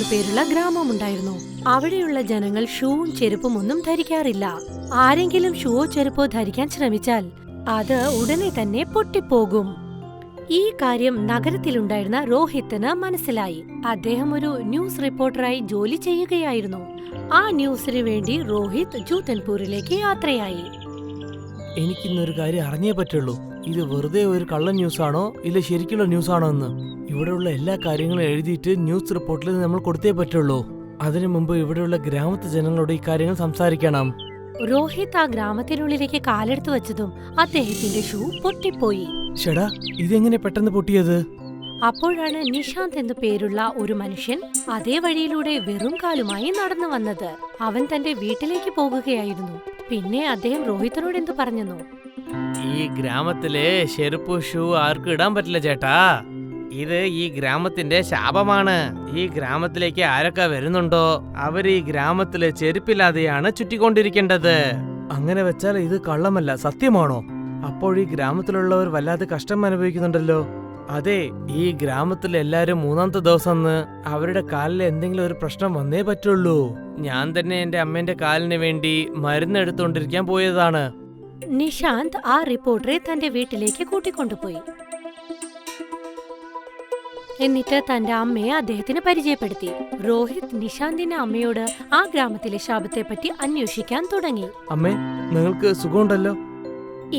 എന്നു പേരുള്ള ഗ്രാമമുണ്ടായിരുന്നു. അവിടെയുള്ള ജനങ്ങൾ ഷൂവും ചെരുപ്പും ഒന്നും ധരിക്കാറില്ല. ആരെങ്കിലും ഷൂവോ ചെരുപ്പോ ധരിക്കാൻ ശ്രമിച്ചാൽ അത് ഉടനെ തന്നെ പൊട്ടിപ്പോകും. ഈ കാര്യം നഗരത്തിലുണ്ടായിരുന്ന രോഹിത്തിന് മനസ്സിലായി. അദ്ദേഹം ഒരു ന്യൂസ് റിപ്പോർട്ടറായി ജോലി ചെയ്യുകയായിരുന്നു. ആ ന്യൂസിന് വേണ്ടി രോഹിത് ജൂതൻപൂരിലേക്ക് യാത്രയായി. എനിക്കിന്നൊരു കാര്യം അറിഞ്ഞേ പറ്റുള്ളൂ. ഇത് വെറുതെ ഒരു കള്ള ന്യൂസാണോ ഇല്ല ശരിക്കുള്ള ന്യൂസാണോ എന്ന്. ഇവിടെയുള്ള എല്ലാ കാര്യങ്ങളും എഴുതിയിട്ട് ന്യൂസ് റിപ്പോർട്ടിൽ നമ്മൾ കൊടുത്തേ പറ്റുള്ളൂ. അതിനു മുമ്പ് ഇവിടെയുള്ള ഗ്രാമത്തെ ജനങ്ങളോട് ഈ കാര്യങ്ങൾ സംസാരിക്കണം. രോഹിത് ആ ഗ്രാമത്തിനുള്ളിലേക്ക് കാലെടുത്തു വെച്ചതും അദ്ദേഹത്തിന്റെ ഷൂ പൊട്ടിപ്പോയി. ഷടാ, ഇതെങ്ങനെ പെട്ടെന്ന് പൊട്ടിയത്? അപ്പോഴാണ് നിശാന്ത് എന്നു പേരുള്ള ഒരു മനുഷ്യൻ അതേ വഴിയിലൂടെ വെറും കാലുമായി നടന്നു വന്നത്. അവൻ തന്റെ വീട്ടിലേക്ക് പോകുകയായിരുന്നു. പിന്നെ അദ്ദേഹം രോഹിത്തിനോട് എന്തു പറഞ്ഞു? ഈ ഗ്രാമത്തിലെ ചെരുപ്പ് ഷൂ ആർക്കും ഇടാൻ പറ്റില്ല ചേട്ടാ. ഇത് ഈ ഗ്രാമത്തിന്റെ ശാപമാണ്. ഈ ഗ്രാമത്തിലേക്ക് ആരൊക്കെ വരുന്നുണ്ടോ അവർ ഈ ഗ്രാമത്തിലെ ചെരുപ്പില്ലാതെയാണ് ചുറ്റിക്കൊണ്ടിരിക്കേണ്ടത്. അങ്ങനെ വെച്ചാൽ ഇത് കള്ളമല്ല, സത്യമാണോ? അപ്പോൾ ഈ ഗ്രാമത്തിലുള്ളവർ വല്ലാതെ കഷ്ടം അനുഭവിക്കുന്നുണ്ടല്ലോ. അതെ, ഈ ഗ്രാമത്തിൽ എല്ലാരും മൂന്നാമത്തെ ദിവസം അവരുടെ കാലിൽ എന്തെങ്കിലും ഒരു പ്രശ്നം വന്നേ പറ്റുള്ളൂ. ഞാൻ തന്നെ എന്റെ അമ്മേന്റെ കാലിന് വേണ്ടി മരുന്ന് എടുത്തുകൊണ്ടിരിക്കാൻ പോയതാണ്. നിശാന്ത് ആ റിപ്പോർട്ടറെ തന്റെ വീട്ടിലേക്ക് കൂട്ടിക്കൊണ്ടുപോയി. എന്നിട്ട് തന്റെ അമ്മയെ അദ്ദേഹത്തിന് പരിചയപ്പെടുത്തി. രോഹിത് നിശാന്തിന്റെ അമ്മയോട് ആ ഗ്രാമത്തിലെ ശാപത്തെ പറ്റി അന്വേഷിക്കാൻ തുടങ്ങി. അമ്മേ, നിങ്ങൾക്ക് സുഖമുണ്ടല്ലോ?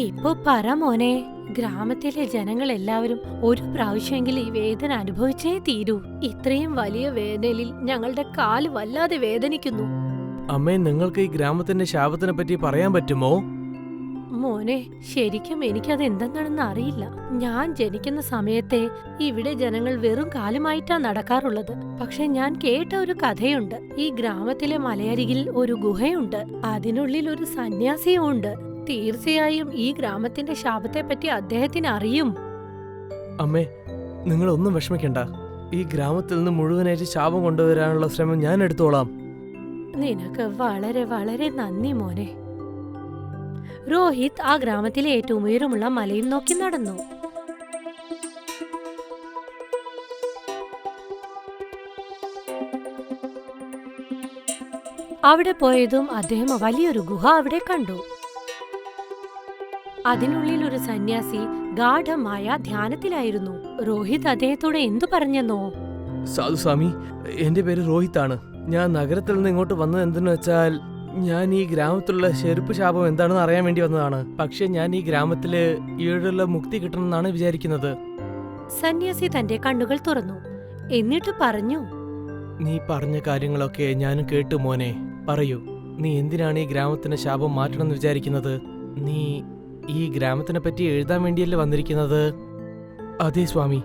ഇപ്പൊ പറ മോനെ, ഗ്രാമത്തിലെ ജനങ്ങൾ എല്ലാവരും ഒരു പ്രാവശ്യമെങ്കിലും ഈ വേദന അനുഭവിച്ചേ തീരൂ. ഇത്രയും വലിയ വേദനയിൽ ഞങ്ങളുടെ കാല് വല്ലാതെ വേദനിക്കുന്നു. അമ്മേ, നിങ്ങൾക്ക് ഈ ഗ്രാമത്തിന്റെ ശാപത്തിനെ പറ്റി പറയാൻ പറ്റുമോ? മോനെ, ശരിക്കും എനിക്കത് എന്തെന്നാണെന്ന് അറിയില്ല. ഞാൻ ജനിക്കുന്ന സമയത്തെ ഇവിടെ ജനങ്ങൾ വെറും കാലുമായിട്ടാ നടക്കാറുള്ളത്. പക്ഷെ ഞാൻ കേട്ട ഒരു കഥയുണ്ട്. ഈ ഗ്രാമത്തിലെ മലയരികിൽ ഒരു ഗുഹയുണ്ട്. അതിനുള്ളിൽ ഒരു സന്യാസിയും ഉണ്ട്. തീർച്ചയായും ഈ ഗ്രാമത്തിന്റെ ശാപത്തെ പറ്റി അദ്ദേഹത്തിന് അറിയും. അമ്മേ, നിങ്ങളൊന്നും വിഷമിക്കണ്ട. ഈ ഗ്രാമത്തിൽ നിന്ന് മുഴുവനായിട്ട് ശാപം കൊണ്ടുവരാനുള്ള ശ്രമം ഞാൻ എടുത്തോളാം. നിനക്ക് വളരെ വളരെ നന്ദി മോനെ. രോഹിത് ആ ഗ്രാമത്തിലെ ഏറ്റവും ഉയരമുള്ള മലയിൽ നോക്കി നടന്നു. അവിടെ പോയതും അദ്ദേഹം വലിയൊരു ഗുഹ അവിടെ കണ്ടു. അതിനുള്ളിൽ ഒരു സന്യാസി ഗാഢമായ ധ്യാനത്തിലായിരുന്നു. രോഹിത് അദ്ദേഹത്തോട് എന്തു പറഞ്ഞെന്നോ? സാധു സ്വാമി, എന്റെ പേര് രോഹിത് ആണ്. ഞാൻ നഗരത്തിൽ നിന്ന് ഇങ്ങോട്ട് വന്നത് എന്തെന്ന് വെച്ചാൽ ഞാൻ ഈ ഗ്രാമത്തിലുള്ള ചെരുപ്പ് ശാപം എന്താണെന്ന് അറിയാൻ വേണ്ടി വന്നതാണ്. പക്ഷെ ഞാൻ ഈ ഗ്രാമത്തില് ഈടുള്ള മുക്തി കിട്ടണമെന്നാണ് വിചാരിക്കുന്നത്. സന്യാസി തന്റെ കണ്ണുകൾ തുറന്നു. എന്നിട്ട് പറഞ്ഞു, നീ പറഞ്ഞ കാര്യങ്ങളൊക്കെ ഞാനും കേട്ടു മോനെ. പറയൂ, നീ എന്തിനാണ് ഈ ഗ്രാമത്തിന്റെ ശാപം മാറ്റണമെന്ന് വിചാരിക്കുന്നത്? നീ ഈ ഗ്രാമത്തിനെ പറ്റി എഴുതാൻ വേണ്ടിയല്ലേ വന്നിരിക്കുന്നത്? അതെ സ്വാമി,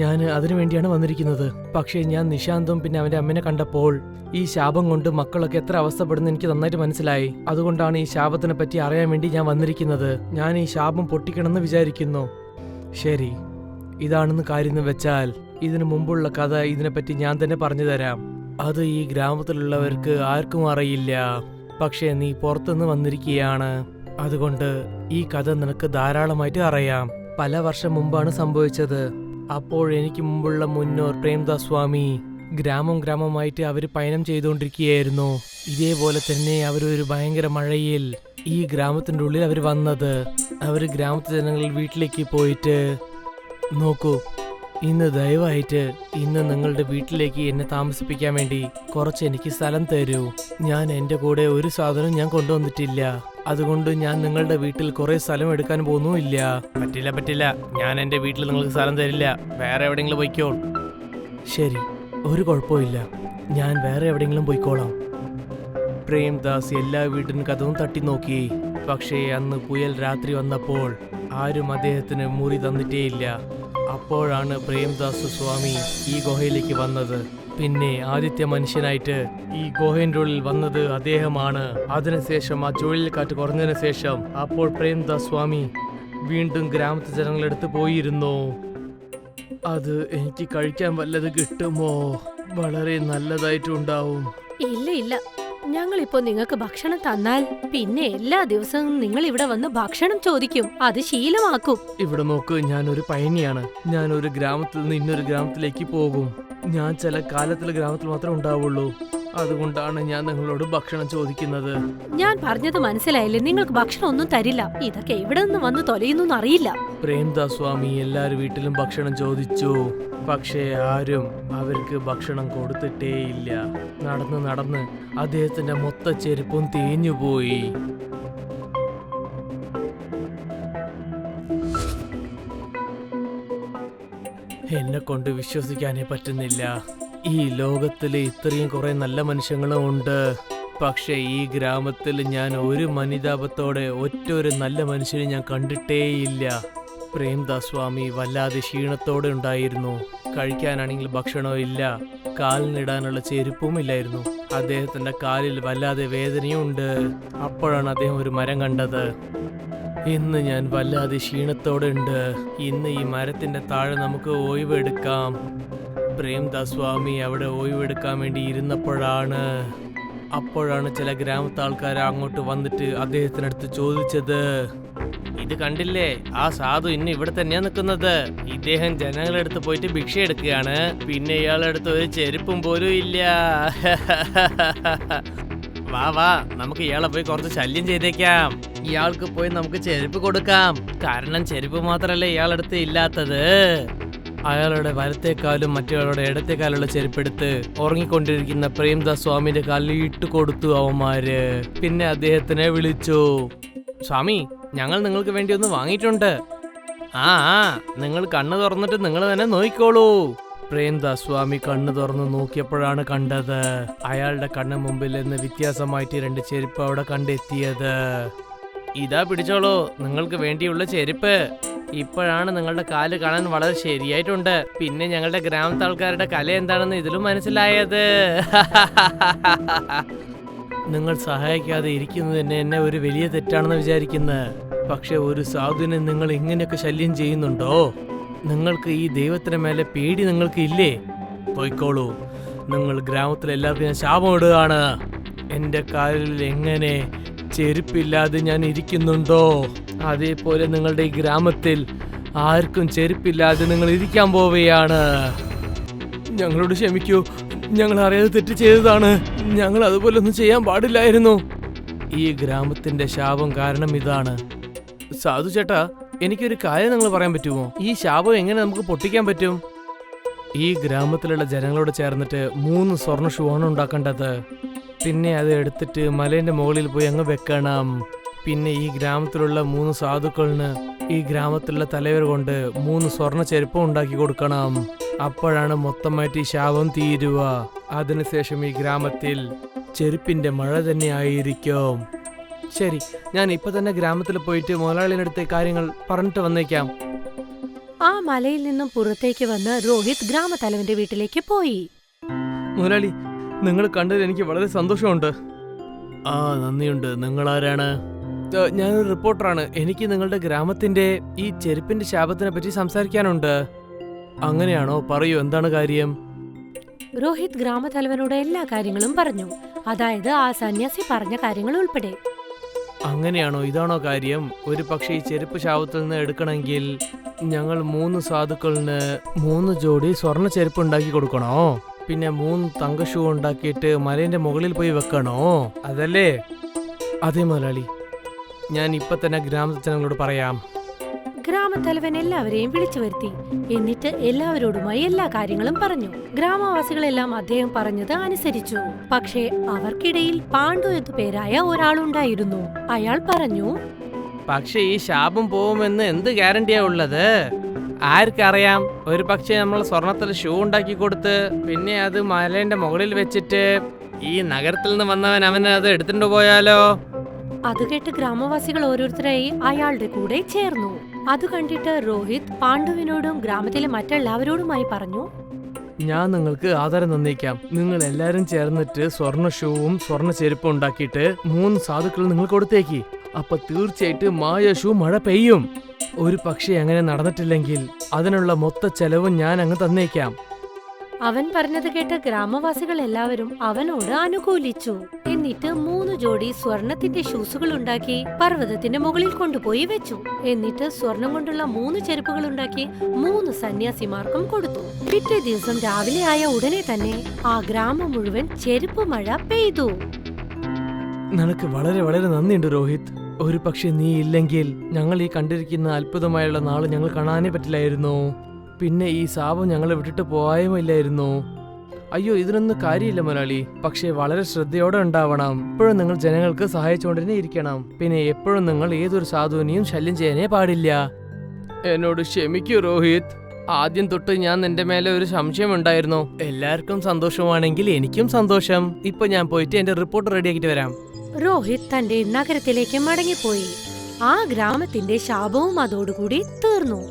ഞാൻ അതിനു വേണ്ടിയാണ് വന്നിരിക്കുന്നത്. പക്ഷേ ഞാൻ നിശാന്തും പിന്നെ അവന്റെ അമ്മനെ കണ്ടപ്പോൾ ഈ ശാപം കൊണ്ട് മക്കളൊക്കെ എത്ര അവസ്ഥപ്പെടുന്ന എനിക്ക് നന്നായിട്ട് മനസ്സിലായി. അതുകൊണ്ടാണ് ഈ ശാപത്തിനെ പറ്റി അറിയാൻ വേണ്ടി ഞാൻ വന്നിരിക്കുന്നത്. ഞാൻ ഈ ശാപം പൊട്ടിക്കണമെന്ന് വിചാരിക്കുന്നു. ശരി, ഇതാണെന്ന് കാര്യം വെച്ചാൽ ഇതിനു മുമ്പുള്ള കഥ ഇതിനെപ്പറ്റി ഞാൻ തന്നെ പറഞ്ഞു തരാം. അത് ഈ ഗ്രാമത്തിലുള്ളവർക്ക് ആർക്കും അറിയില്ല. പക്ഷേ നീ പുറത്തുനിന്ന് വന്നിരിക്കുകയാണ്, അതുകൊണ്ട് ഈ കഥ നിനക്ക് ധാരാളമായിട്ട് അറിയാം. പല വർഷം മുമ്പാണ് സംഭവിച്ചത്. അപ്പോൾ എനിക്ക് മുമ്പുള്ള മുന്നോർ പ്രേംദാസ് സ്വാമി ഗ്രാമമായിട്ട് അവര് പയനം ചെയ്തുകൊണ്ടിരിക്കുകയായിരുന്നു. ഇതേപോലെ തന്നെ അവരൊരു ഭയങ്കര മഴയിൽ ഈ ഗ്രാമത്തിന്റെ ഉള്ളിൽ അവർ വന്നത്. അവര് ഗ്രാമത്തെ ജനങ്ങൾ വീട്ടിലേക്ക് പോയിട്ട്, നോക്കൂ, ഇന്ന് ദയവായിട്ട് ഇന്ന് നിങ്ങളുടെ വീട്ടിലേക്ക് എന്നെ താമസിപ്പിക്കാൻ വേണ്ടി കുറച്ച് എനിക്ക് സ്ഥലം തരൂ. ഞാൻ എൻ്റെ കൂടെ ഒരു സാധനം ഞാൻ കൊണ്ടുവന്നിട്ടില്ല. അതുകൊണ്ട് ഞാൻ നിങ്ങളുടെ വീട്ടിൽ കുറെ സ്ഥലം എടുക്കാൻ പോകുന്നുമില്ല. പറ്റില്ല, ഞാൻ എൻ്റെ വീട്ടിൽ നിങ്ങൾക്ക് സ്ഥലം തരില്ല. വേറെ എവിടെയെങ്കിലും പോയിക്കോൾ. ശരി, ഒരു കുഴപ്പമില്ല, ഞാൻ വേറെ എവിടെയെങ്കിലും പോയിക്കോളാം. പ്രേംദാസ് എല്ലാ വീട്ടിനും കഥവും തട്ടി നോക്കി. പക്ഷേ അന്ന് പുയൽ രാത്രി വന്നപ്പോൾ ആരും അദ്ദേഹത്തിന് മുറി തന്നിട്ടേയില്ല. അപ്പോഴാണ് പ്രേംദാസ് സ്വാമി ഈ ഗുഹയിലേക്ക് വന്നത്. പിന്നെ ആദ്യത്തെ മനുഷ്യനായിട്ട് ഈ ഗുഹയുടെ ഉള്ളിൽ വന്നത് അദ്ദേഹമാണ്. അതിനുശേഷം ആ ചുഴലിക്കാറ്റ് കുറഞ്ഞതിന് ശേഷം അപ്പോൾ പ്രേംദാസ് സ്വാമി വീണ്ടും ഗ്രാമത്തെ ജനങ്ങളെടുത്ത് പോയിരുന്നു. അത് എനിക്ക് കഴിക്കാൻ വല്ലത് കിട്ടുമോ? വളരെ നല്ലതായിട്ടുണ്ടാവും. ഇല്ല, ഞങ്ങളിപ്പോ നിങ്ങൾക്ക് ഭക്ഷണം തന്നാൽ പിന്നെ എല്ലാ ദിവസവും നിങ്ങൾ ഇവിടെ വന്ന് ഭക്ഷണം ചോദിക്കും. അത് ശീലമാക്കും. ഇവിടെ നോക്ക്, ഞാനൊരു പയനിയാണ്. ഞാൻ ഒരു ഗ്രാമത്തിൽ നിന്ന് ഇന്നൊരു ഗ്രാമത്തിലേക്ക് പോകും. ഞാൻ ചില കാലത്തിൽ ഗ്രാമത്തിൽ മാത്രമേ ഉണ്ടാവുള്ളൂ. അതുകൊണ്ടാണ് ഞാൻ നിങ്ങളോട് ഭക്ഷണം ചോദിക്കുന്നത്. ഞാൻ പറഞ്ഞത് മനസ്സിലായില്ലേ? നിങ്ങൾക്ക് ഭക്ഷണം ഒന്നും തരില്ല. ഇതൊക്കെ എവിടെ നിന്ന് വന്ന് തൊലയുന്നു അറിയില്ല. പ്രേംദാസ് സ്വാമി എല്ലാവരും വീട്ടിലും ഭക്ഷണം ചോദിച്ചു, പക്ഷേ ആരും അവർക്ക് ഭക്ഷണം കൊടുത്തിട്ടേയില്ല. നടന്ന് നടന്ന് അദ്ദേഹത്തിന്റെ മൊത്ത ചെരുപ്പും തേഞ്ഞുപോയി. എന്നെ കൊണ്ട് വിശ്വസിക്കാനേ പറ്റുന്നില്ല. ഈ ലോകത്തില് ഇത്രയും കുറെ നല്ല മനുഷ്യങ്ങളും ഉണ്ട്, പക്ഷെ ഈ ഗ്രാമത്തിൽ ഞാൻ ഒരു മനിതാപത്തോടെ ഒറ്റൊരു നല്ല മനുഷ്യനെ ഞാൻ കണ്ടിട്ടേയില്ല. പ്രേംദാസ് സ്വാമി വല്ലാതെ ക്ഷീണത്തോടെ ഉണ്ടായിരുന്നു. കഴിക്കാനാണെങ്കിൽ ഭക്ഷണവും ഇല്ല, കാലിനിടാനുള്ള ചെരുപ്പും ഇല്ലായിരുന്നു. അദ്ദേഹത്തിന്റെ കാലിൽ വല്ലാതെ വേദനയും ഉണ്ട്. അപ്പോഴാണ് അദ്ദേഹം ഒരു മരം കണ്ടത്. ഇന്ന് ഞാൻ വല്ലാതെ ക്ഷീണത്തോടെ ഉണ്ട്. ഇന്ന് ഈ മരത്തിന്റെ താഴെ നമുക്ക് ഒഴിവെടുക്കാം. പ്രേംദാസ് സ്വാമി അവിടെ ഒഴിവെടുക്കാൻ വേണ്ടി അപ്പോഴാണ് ചില ഗ്രാമത്തെ ആൾക്കാർ അങ്ങോട്ട് വന്നിട്ട് അദ്ദേഹത്തിനടുത്ത് ചോദിച്ചത്, ഇത് കണ്ടില്ലേ, ആ സാധു ഇന്ന് ഇവിടെ തന്നെയാ നിൽക്കുന്നത്. ഇദ്ദേഹം ജനങ്ങളുടെ അടുത്ത് പോയിട്ട് ഭിക്ഷ എടുക്കുകയാണ്. പിന്നെ ഇയാളുടെ അടുത്ത് ഒരു ചെരുപ്പും പോലും ഇല്ല. വാ വാ, നമുക്ക് ഇയാളെ പോയി കുറച്ച് ശല്യം ചെയ്തേക്കാം. ഇയാൾക്ക് പോയി നമുക്ക് ചെരുപ്പ് കൊടുക്കാം. കാരണം ചെരുപ്പ് മാത്രമല്ല ഇയാളടുത്ത് ഇല്ലാത്തത്. അയാളുടെ വലത്തേക്കാലും മറ്റയാളുടെ ഇടത്തേക്കാലുള്ള ചെരുപ്പെടുത്ത് ഉറങ്ങിക്കൊണ്ടിരിക്കുന്ന പ്രേംദാസ് സ്വാമിന്റെ കാലിൽ ഇട്ട് കൊടുത്തു അവന്മാര്. പിന്നെ അദ്ദേഹത്തിനെ വിളിച്ചു, സ്വാമി, ഞങ്ങൾ നിങ്ങൾക്ക് വേണ്ടി ഒന്ന് വാങ്ങിയിട്ടുണ്ട്. ആ നിങ്ങൾ കണ്ണ് തുറന്നിട്ട് നിങ്ങൾ തന്നെ നോക്കിക്കോളൂ. പ്രേംദാസ് സ്വാമി കണ്ണ് തുറന്ന് നോക്കിയപ്പോഴാണ് കണ്ടത്, അയാളുടെ കണ്ണ് മുമ്പിൽ നിന്ന് വ്യത്യാസമായിട്ട് 2 ചെരുപ്പ് അവിടെ കണ്ടെത്തിയത്. ഇതാ പിടിച്ചോളൂ, നിങ്ങൾക്ക് വേണ്ടിയുള്ള ചെരുപ്പ്. ഇപ്പോഴാണ് നിങ്ങളുടെ കാല് കാണാൻ വളരെ ശരിയായിട്ടുണ്ട്. പിന്നെ ഞങ്ങളുടെ ഗ്രാമത്തെ ആൾക്കാരുടെ കല എന്താണെന്ന് ഇതിലും മനസ്സിലായത്. നിങ്ങൾ സഹായിക്കാതെ ഇരിക്കുന്നത് തന്നെ എന്നെ ഒരു വലിയ തെറ്റാണെന്ന് വിചാരിക്കുന്നത്. പക്ഷെ ഒരു സാധുവിനെ നിങ്ങൾ ഇങ്ങനെയൊക്കെ ശല്യം ചെയ്യുന്നുണ്ടോ? നിങ്ങൾക്ക് ഈ ദൈവത്തിന് മേലെ പേടി നിങ്ങൾക്ക് ഇല്ലേ? പോയിക്കോളൂ, നിങ്ങൾ ഗ്രാമത്തിലെ എല്ലാവർക്കും ഞാൻ ശാപം ഇടുകയാണ്. എൻ്റെ കാലിൽ എങ്ങനെ ചെരുപ്പില്ലാതെ ഞാൻ ഇരിക്കുന്നുണ്ടോ, അതേപോലെ നിങ്ങളുടെ ഈ ഗ്രാമത്തിൽ ആർക്കും ചെരുപ്പില്ലാതെ നിങ്ങൾ ഇരിക്കാൻ പോവുകയാണ്. ഞങ്ങളോട് ക്ഷമിക്കൂ, ഞങ്ങൾ അറിയാതെ തെറ്റ് ചെയ്തതാണ്. ഞങ്ങൾ അതുപോലെ ഒന്നും ചെയ്യാൻ പാടില്ലായിരുന്നു. ഈ ഗ്രാമത്തിന്റെ ശാപം കാരണം ഇതാണ്. സാധു ചേട്ടാ, എനിക്കൊരു കാര്യം നിങ്ങൾ പറയാൻ പറ്റുമോ? ഈ ശാപം എങ്ങനെ നമുക്ക് പൊട്ടിക്കാൻ പറ്റും? ഈ ഗ്രാമത്തിലുള്ള ജനങ്ങളോട് ചേർന്നിട്ട് 3 സ്വർണ്ണ ഷൂ ആണ് ഉണ്ടാക്കേണ്ടത്. പിന്നെ അത് എടുത്തിട്ട് മലേന്റെ മുകളിൽ പോയി അങ്ങ് വെക്കണം. പിന്നെ ഈ ഗ്രാമത്തിലുള്ള 3 സാധുക്കളിന് ഈ ഗ്രാമത്തിലുള്ള തലവർ കൊണ്ട് 3 സ്വർണ്ണ ചെരുപ്പം ഉണ്ടാക്കി കൊടുക്കണം. അപ്പോഴാണ് മൊത്തമായിട്ട് ഈ ശാപം തീരുക. അതിനുശേഷം ഈ ഗ്രാമത്തിൽ ചെരുപ്പിന്റെ മഴ തന്നെ ആയിരിക്കും. ശരി, ഞാൻ ഇപ്പൊ തന്നെ ഗ്രാമത്തിൽ പോയിട്ട് മുതലാളിയുടെ കാര്യങ്ങൾ പറഞ്ഞിട്ട് വന്നേക്കാം. ആ മലയിൽ നിന്നും പുറത്തേക്ക് വന്ന് രോഹിത് ഗ്രാമത്തലവന്റെ വീട്ടിലേക്ക് പോയി. മുതലാളി, നിങ്ങൾ കണ്ടതിൽ എനിക്ക് വളരെ സന്തോഷമുണ്ട്. ആ, നന്ദിയുണ്ട്. നിങ്ങൾ ആരാണ്? ഞാനൊരു റിപ്പോർട്ടറാണ്. എനിക്ക് നിങ്ങളുടെ ഗ്രാമത്തിന്റെ ഈ ചെരുപ്പിന്റെ ശാപത്തിനെ പറ്റി സംസാരിക്കാനുണ്ട്. അങ്ങനെയാണോ? പറയൂ, എന്താണ് കാര്യം? രോഹിത് ഗ്രാമത്തലവനോട് എല്ലാ കാര്യങ്ങളും പറഞ്ഞു. അതായത് ആ സന്യാസി പറഞ്ഞ കാര്യങ്ങൾ ഉൾപ്പെടെ. അങ്ങനെയാണോ? ഇതാണോ കാര്യം? ഒരു പക്ഷേ ഈ ചെരുപ്പ് ശാപത്തിൽ നിന്ന് എടുക്കണമെങ്കിൽ ഞങ്ങൾ 3 സാധുക്കളിന് 3 ജോഡി സ്വർണ്ണ ചെരുപ്പ് ഉണ്ടാക്കി കൊടുക്കണോ? പിന്നെ 3 തങ്ക ഷൂ ഉണ്ടാക്കിയിട്ട് മലേന്റെ മുകളിൽ പോയി വെക്കണോ? അതല്ലേ? അതെ മുതലാളി, ഞാൻ ഇപ്പൊ തന്നെ ഗ്രാമജനങ്ങളോട് പറയാം. ഗ്രാമത്തലവൻ എല്ലാവരെയും വിളിച്ചു വരുത്തി. എന്നിട്ട് എല്ലാവരോടുമായി എല്ലാ കാര്യങ്ങളും പറഞ്ഞു. ഗ്രാമവാസികളെല്ലാം അദ്ദേഹം പറഞ്ഞത് അനുസരിച്ചു. പക്ഷേ അവർക്കിടയിൽ പാണ്ഡു എന്നു പേരായ ഒരാളുണ്ടായിരുന്നു. അയാൾ പറഞ്ഞു, പക്ഷെ ഈ ശാപം പോവുമെന്ന് എന്ത് ഗ്യാരണ്ടിയാ ഉള്ളത്? ആർക്കറിയാം? ഒരു പക്ഷേ നമ്മൾ സ്വർണത്തിൽ ഷൂ ഉണ്ടാക്കി കൊടുത്ത് പിന്നെ അത് മലേന്റെ മുകളിൽ വെച്ചിട്ട് ഈ നഗരത്തിൽ നിന്ന് വന്നവൻ അവന് അത് എടുത്തിട്ട് പോയാലോ? അത് കേട്ട് ഗ്രാമവാസികൾ ഓരോരുത്തരായി അയാളുടെ കൂടെ ചേർന്നു. അത് കണ്ടിട്ട് രോഹിത് പാണ്ഡുവിനോടും ഗ്രാമത്തിലെ മറ്റെല്ലാവരോടുമായി പറഞ്ഞു, ഞാൻ നിങ്ങൾക്ക് ആദരം നന്ദിക്കാം. നിങ്ങൾ എല്ലാരും ചേർന്നിട്ട് സ്വർണ്ണ ഷൂവും സ്വർണ്ണ ചെരുപ്പും ഉണ്ടാക്കിയിട്ട് 3 സാധുക്കൾ നിങ്ങൾ കൊടുത്തേക്ക്. അപ്പൊ തീർച്ചയായിട്ടും മായ ഷൂ മഴ പെയ്യും. ഒരു പക്ഷേ അങ്ങനെ നടന്നിട്ടില്ലെങ്കിൽ അതിനുള്ള മൊത്ത ചെലവും ഞാൻ അങ്ങ് തന്നേക്കാം. അവൻ പറഞ്ഞത് കേട്ട ഗ്രാമവാസികൾ എല്ലാവരും അവനോട് അനുകൂലിച്ചു. എന്നിട്ട് 3 ജോഡി സ്വർണത്തിന്റെ ഷൂസുകൾ ഉണ്ടാക്കി പർവ്വതത്തിന്റെ മുകളിൽ കൊണ്ടുപോയി വെച്ചു. എന്നിട്ട് സ്വർണം കൊണ്ടുള്ള 3 ചെരുപ്പുകൾ ഉണ്ടാക്കി 3 സന്യാസിമാർക്കും കൊടുത്തു. പിറ്റേ ദിവസം രാവിലെ ആയ ഉടനെ തന്നെ ആ ഗ്രാമം മുഴുവൻ ചെരുപ്പ് മഴ പെയ്തു. നിനക്ക് വളരെ വളരെ നന്ദിയുണ്ട് രോഹിത്. ഒരു പക്ഷെ നീ ഇല്ലെങ്കിൽ ഞങ്ങൾ ഈ കണ്ടിരിക്കുന്ന അത്ഭുതമായുള്ള നാള് ഞങ്ങൾ കാണാനേ പറ്റില്ലായിരുന്നു. പിന്നെ ഈ ശാപം ഞങ്ങളെ വിട്ടിട്ട് പോയുമില്ലായിരുന്നു. അയ്യോ, ഇതിനൊന്നും കാര്യമില്ല മുതലാളി. പക്ഷേ വളരെ ശ്രദ്ധയോടെ ഉണ്ടാവണം. എപ്പോഴും നിങ്ങൾ ജനങ്ങൾക്ക് സഹായിച്ചുകൊണ്ടിരുന്നേ ഇരിക്കണം. പിന്നെ എപ്പോഴും നിങ്ങൾ ഏതൊരു സാധുവിനെയും ശല്യം ചെയ്യാനേ പാടില്ല. എന്നോട് ക്ഷമിക്കൂ രോഹിത്. ആദ്യം തൊട്ട് ഞാൻ നിന്റെ മേലെ ഒരു സംശയം ഉണ്ടായിരുന്നു. എല്ലാവർക്കും സന്തോഷമാണെങ്കിൽ എനിക്കും സന്തോഷം. ഇപ്പൊ ഞാൻ പോയിട്ട് എന്റെ റിപ്പോർട്ട് റെഡിയാക്കിട്ട് വരാം. രോഹിത് തന്റെ നഗരത്തിലേക്ക് മടങ്ങിപ്പോയി. ആ ഗ്രാമത്തിന്റെ ശാപവും അതോടുകൂടി തീർന്നു.